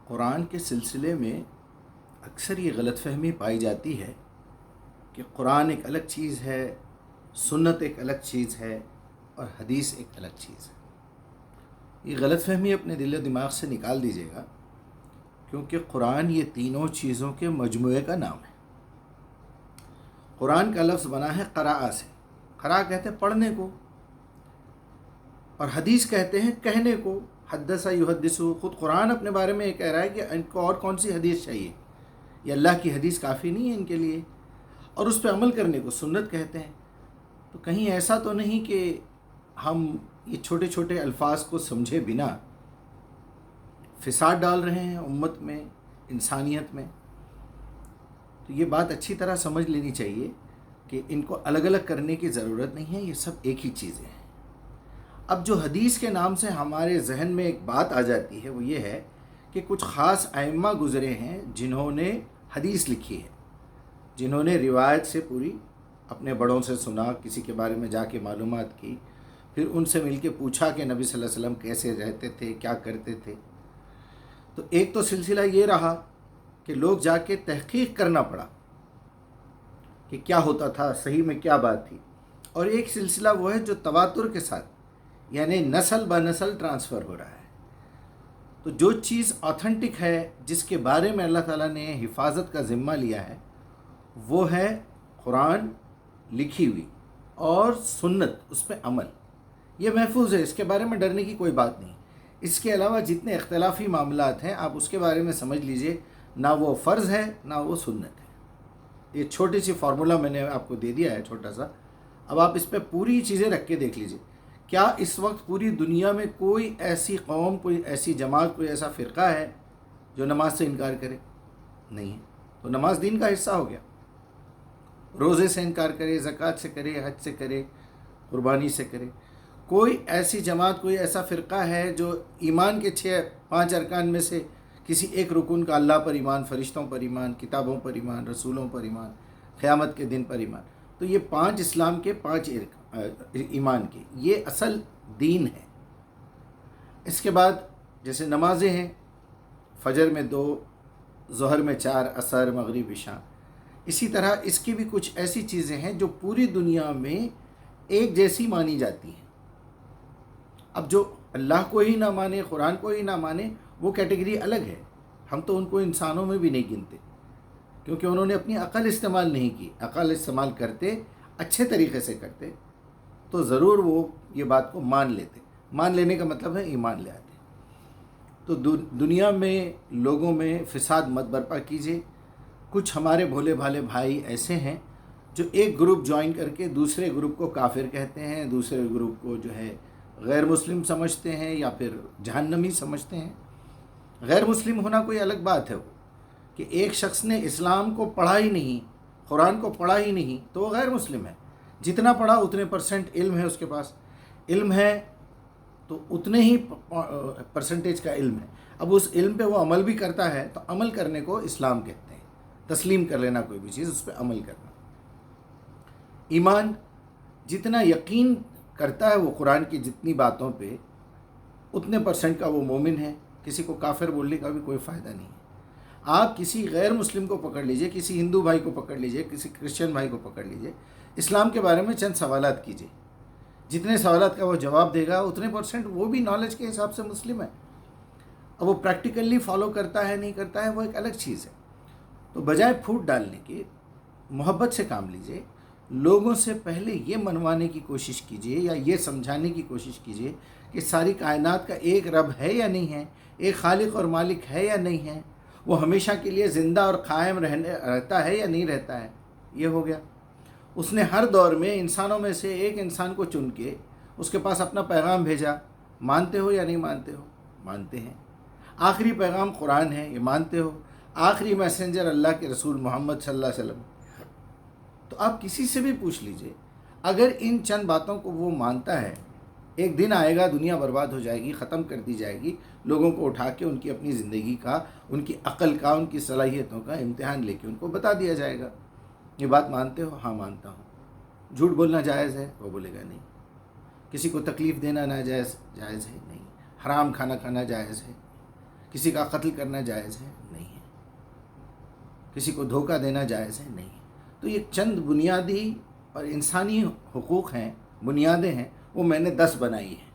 قرآن کے سلسلے میں اکثر یہ غلط فہمی پائی جاتی ہے کہ قرآن ایک الگ چیز ہے، سنت ایک الگ چیز ہے اور حدیث ایک الگ چیز ہے۔ یہ غلط فہمی اپنے دل و دماغ سے نکال دیجیے گا، کیونکہ قرآن یہ تینوں چیزوں کے مجموعے کا نام ہے۔ قرآن کا لفظ بنا ہے قراء سے، قراء کہتے ہیں پڑھنے کو، اور حدیث کہتے ہیں کہنے کو۔ حدث یحدث، خود قرآن اپنے بارے میں یہ کہہ رہا ہے کہ ان کو اور کون سی حدیث چاہیے، یہ اللہ کی حدیث کافی نہیں ہے ان کے لیے، اور اس پہ عمل کرنے کو سنت کہتے ہیں۔ تو کہیں ایسا تو نہیں کہ ہم یہ چھوٹے چھوٹے الفاظ کو سمجھے بنا فساد ڈال رہے ہیں امت میں، انسانیت میں؟ تو یہ بات اچھی طرح سمجھ لینی چاہیے کہ ان کو الگ الگ کرنے کی ضرورت نہیں ہے، یہ سب ایک ہی چیزیں ہیں۔ اب جو حدیث کے نام سے ہمارے ذہن میں ایک بات آ جاتی ہے وہ یہ ہے کہ کچھ خاص ائمہ گزرے ہیں جنہوں نے حدیث لکھی ہے، جنہوں نے روایت سے پوری اپنے بڑوں سے سنا، کسی کے بارے میں جا کے معلومات کی، پھر ان سے مل کے پوچھا کہ نبی صلی اللہ علیہ وسلم کیسے رہتے تھے، کیا کرتے تھے۔ تو ایک تو سلسلہ یہ رہا کہ لوگ جا کے تحقیق کرنا پڑا کہ کیا ہوتا تھا، صحیح میں کیا بات تھی، اور ایک سلسلہ وہ ہے جو تواتر کے ساتھ یعنی نسل بہ نسل ٹرانسفر ہو رہا ہے۔ تو جو چیز آتھنٹک ہے، جس کے بارے میں اللہ تعالیٰ نے حفاظت کا ذمہ لیا ہے، وہ ہے قرآن لکھی ہوئی اور سنت، اس پہ عمل، یہ محفوظ ہے، اس کے بارے میں ڈرنے کی کوئی بات نہیں۔ اس کے علاوہ جتنے اختلافی معاملات ہیں آپ اس کے بارے میں سمجھ لیجئے، نہ وہ فرض ہے نہ وہ سنت ہے۔ یہ چھوٹی سی فارمولا میں نے آپ کو دے دیا ہے، چھوٹا سا، اب آپ اس پہ پوری چیزیں رکھ کے دیکھ لیجئے۔ کیا اس وقت پوری دنیا میں کوئی ایسی قوم، کوئی ایسی جماعت، کوئی ایسا فرقہ ہے جو نماز سے انکار کرے؟ نہیں ہے۔ تو نماز دین کا حصہ ہو گیا۔ روزے سے انکار کرے، زکوٰۃ سے کرے، حج سے کرے، قربانی سے کرے۔ کوئی ایسی جماعت، کوئی ایسا فرقہ ہے جو ایمان کے 5 ارکان میں سے کسی ایک رکن کا، اللہ پر ایمان، فرشتوں پر ایمان، کتابوں پر ایمان، رسولوں پر ایمان، قیامت کے دن پر ایمان، تو یہ 5 اسلام کے 5 ایمان کے، یہ اصل دین ہے۔ اس کے بعد جیسے نمازیں ہیں، فجر میں 2، ظہر میں 4، عصر، مغرب، عشاء، اسی طرح اس کی بھی کچھ ایسی چیزیں ہیں جو پوری دنیا میں ایک جیسی مانی جاتی ہیں۔ اب جو اللہ کو ہی نہ مانے، قرآن کو ہی نہ مانے، وہ کیٹیگری الگ ہے، ہم تو ان کو انسانوں میں بھی نہیں گنتے، کیونکہ انہوں نے اپنی عقل استعمال نہیں کی۔ عقل استعمال کرتے، اچھے طریقے سے کرتے، تو ضرور وہ یہ بات کو مان لیتے۔ مان لینے کا مطلب ہے ایمان لے آتے۔ تو دنیا میں لوگوں میں فساد مت برپا کیجیے۔ کچھ ہمارے بھولے بھالے بھائی ایسے ہیں جو ایک گروپ جوائن کر کے دوسرے گروپ کو کافر کہتے ہیں، دوسرے گروپ کو جو ہے غیر مسلم سمجھتے ہیں یا پھر جہنمی سمجھتے ہیں۔ غیر مسلم ہونا کوئی الگ بات ہے، وہ کہ ایک شخص نے اسلام کو پڑھا ہی نہیں، قرآن کو پڑھا ہی نہیں، تو وہ غیر مسلم ہے۔ جتنا پڑھا اتنے % علم ہے اس کے پاس، علم ہے تو اتنے ہی پرسنٹیج کا علم ہے۔ اب اس علم پہ وہ عمل بھی کرتا ہے، تو عمل کرنے کو اسلام کہتے ہیں۔ تسلیم کر لینا کوئی بھی چیز، اس پہ عمل کرنا۔ ایمان، جتنا یقین کرتا ہے وہ قرآن کی جتنی باتوں پہ، اتنے % کا وہ مومن ہے۔ کسی کو کافر بولنے کا بھی کوئی فائدہ نہیں ہے۔ آپ کسی غیر مسلم کو پکڑ لیجئے، کسی ہندو بھائی کو پکڑ لیجئے، کسی کرسچن بھائی کو پکڑ لیجئے، اسلام کے بارے میں چند سوالات کیجئے، جتنے سوالات کا وہ جواب دے گا اتنے % وہ بھی نالج کے حساب سے مسلم ہے۔ اب وہ پریکٹیکلی فالو کرتا ہے نہیں کرتا ہے، وہ ایک الگ چیز ہے۔ تو بجائے پھوٹ ڈالنے کے محبت سے کام لیجئے، لوگوں سے پہلے یہ منوانے کی کوشش کیجئے یا یہ سمجھانے کی کوشش کیجئے کہ ساری کائنات کا ایک رب ہے یا نہیں ہے، ایک خالق اور مالک ہے یا نہیں ہے، وہ ہمیشہ کے لیے زندہ اور قائم رہتا ہے یا نہیں رہتا ہے۔ یہ ہو گیا۔ اس نے ہر دور میں انسانوں میں سے ایک انسان کو چن کے اس کے پاس اپنا پیغام بھیجا۔ مانتے ہو یا نہیں مانتے ہو؟ مانتے ہیں۔ آخری پیغام قرآن ہے، یہ مانتے ہو؟ آخری میسنجر اللہ کے رسول محمد صلی اللہ علیہ وسلم۔ تو آپ کسی سے بھی پوچھ لیجئے، اگر ان چند باتوں کو وہ مانتا ہے، ایک دن آئے گا دنیا برباد ہو جائے گی، ختم کر دی جائے گی، لوگوں کو اٹھا کے ان کی اپنی زندگی کا، ان کی عقل کا، ان کی صلاحیتوں کا امتحان لے کے ان کو بتا دیا جائے گا۔ یہ بات مانتے ہو؟ ہاں مانتا ہوں۔ جھوٹ بولنا جائز ہے؟ وہ بولے گا نہیں۔ کسی کو تکلیف دینا ناجائز؟ جائز ہے نہیں۔ حرام کھانا کھانا جائز ہے؟ کسی کا قتل کرنا جائز ہے؟ نہیں ہے. کسی کو دھوکہ دینا جائز ہے؟ نہیں ہے. تو یہ چند بنیادی اور انسانی حقوق ہیں، بنیادیں ہیں، وہ میں نے 10 بنائی ہیں.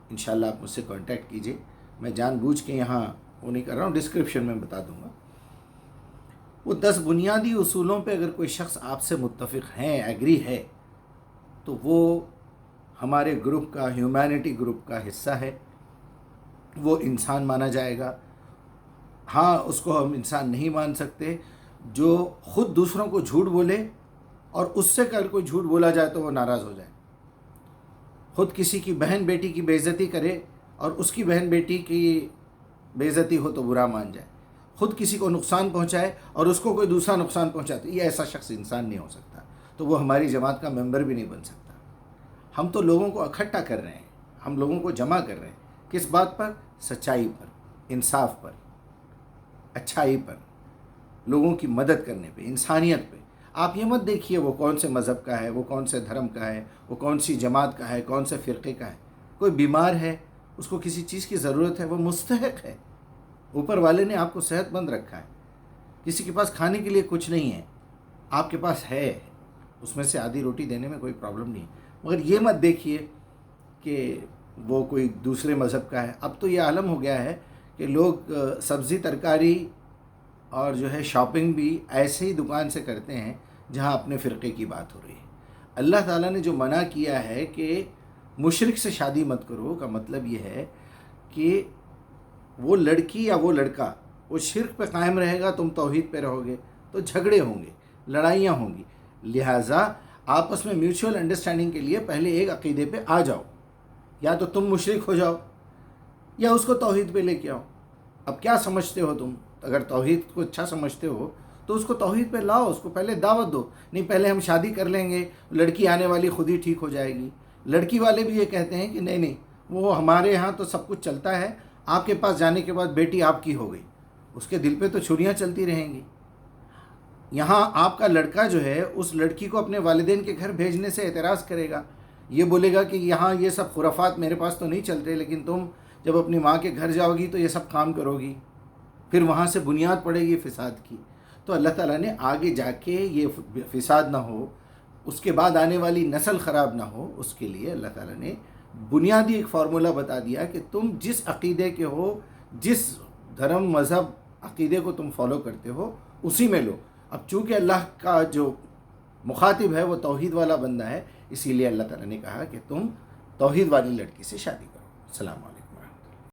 انشاءاللہ آپ مجھ سے کانٹیکٹ کیجئے. میں جان بوجھ کے یہاں وہ نہیں کر رہا ہوں، ڈسکرپشن میں بتا دوں گا. وہ 10 بنیادی اصولوں پہ اگر کوئی شخص آپ سے متفق ہے، ایگری ہے، تو وہ ہمارے گروپ کا، ہیومینٹی گروپ کا حصہ ہے. وہ انسان مانا جائے گا. ہاں، اس کو ہم انسان نہیں مان سکتے جو خود دوسروں کو جھوٹ بولے اور اس سے اگر کوئی جھوٹ بولا جائے تو وہ ناراض ہو جائے. خود کسی کی بہن بیٹی کی بے عزتی کرے اور اس کی بہن بیٹی کی بے عزتی ہو تو برا مان جائے. خود کسی کو نقصان پہنچائے اور اس کو کوئی دوسرا نقصان پہنچاتے، یہ ایسا شخص انسان نہیں ہو سکتا. تو وہ ہماری جماعت کا ممبر بھی نہیں بن سکتا. ہم تو لوگوں کو اکٹھا کر رہے ہیں، ہم لوگوں کو جمع کر رہے ہیں. کس بات پر؟ سچائی پر، انصاف پر، اچھائی پر، لوگوں کی مدد کرنے پہ، انسانیت پہ. آپ یہ مت دیکھیے وہ کون سے مذہب کا ہے، وہ کون سے دھرم کا ہے، وہ کون سی جماعت کا ہے، کون سے فرقے کا ہے. کوئی بیمار ہے، اس کو کسی چیز کی ضرورت ہے، وہ مستحق ہے. اوپر والے نے آپ کو صحت مند رکھا ہے. کسی کے پاس کھانے کے لیے کچھ نہیں ہے، آپ کے پاس ہے، اس میں سے آدھی روٹی دینے میں کوئی پرابلم نہیں. مگر یہ مت دیکھیے کہ وہ کوئی دوسرے مذہب کا ہے. اب تو یہ عالم ہو گیا ہے کہ لوگ سبزی ترکاری اور جو ہے شاپنگ بھی ایسے ہی دکان سے کرتے ہیں جہاں اپنے فرقے کی بات ہو رہی ہے. اللہ تعالیٰ نے جو منع کیا ہے کہ مشرک سے شادی مت کرو، کا مطلب یہ ہے کہ وہ لڑکی یا وہ لڑکا وہ شرک پہ قائم رہے گا، تم توحید پہ رہو گے تو جھگڑے ہوں گے، لڑائیاں ہوں گی. لہٰذا آپس میں میوچول انڈرسٹینڈنگ کے لیے پہلے ایک عقیدے پہ آ جاؤ. یا تو تم مشرک ہو جاؤ یا اس کو توحید پہ لے کے آؤ. اب کیا سمجھتے ہو تم؟ اگر توحید کو اچھا سمجھتے ہو تو اس کو توحید پہ لاؤ، اس کو پہلے دعوت دو. نہیں پہلے ہم شادی کر لیں گے، لڑکی آنے والی خود ہی ٹھیک ہو جائے گی. لڑکی والے بھی یہ کہتے ہیں کہ نہیں وہ ہمارے ہاں تو سب کچھ چلتا ہے، آپ کے پاس جانے کے بعد بیٹی آپ کی ہو گئی، اس کے دل پہ تو چھریاں چلتی رہیں گی. یہاں آپ کا لڑکا جو ہے اس لڑکی کو اپنے والدین کے گھر بھیجنے سے اعتراض کرے گا. یہ بولے گا کہ یہاں یہ سب خرافات میرے پاس تو نہیں چلتے، لیکن تم جب اپنی ماں کے گھر جاؤ گی تو یہ سب کام کرو گی. پھر وہاں سے بنیاد پڑے گی فساد کی. تو اللہ تعالیٰ نے آگے جا کے یہ فساد نہ ہو، اس کے بعد آنے والی نسل خراب نہ ہو، اس کے لیے اللہ تعالیٰ نے بنیادی ایک فارمولہ بتا دیا کہ تم جس عقیدے کے ہو، جس دھرم مذہب عقیدے کو تم فالو کرتے ہو اسی میں لو. اب چونکہ اللہ کا جو مخاطب ہے وہ توحید والا بندہ ہے، اسی لیے اللہ تعالیٰ نے کہا کہ تم توحید والی لڑکی سے شادی کرو. السلام علیکم.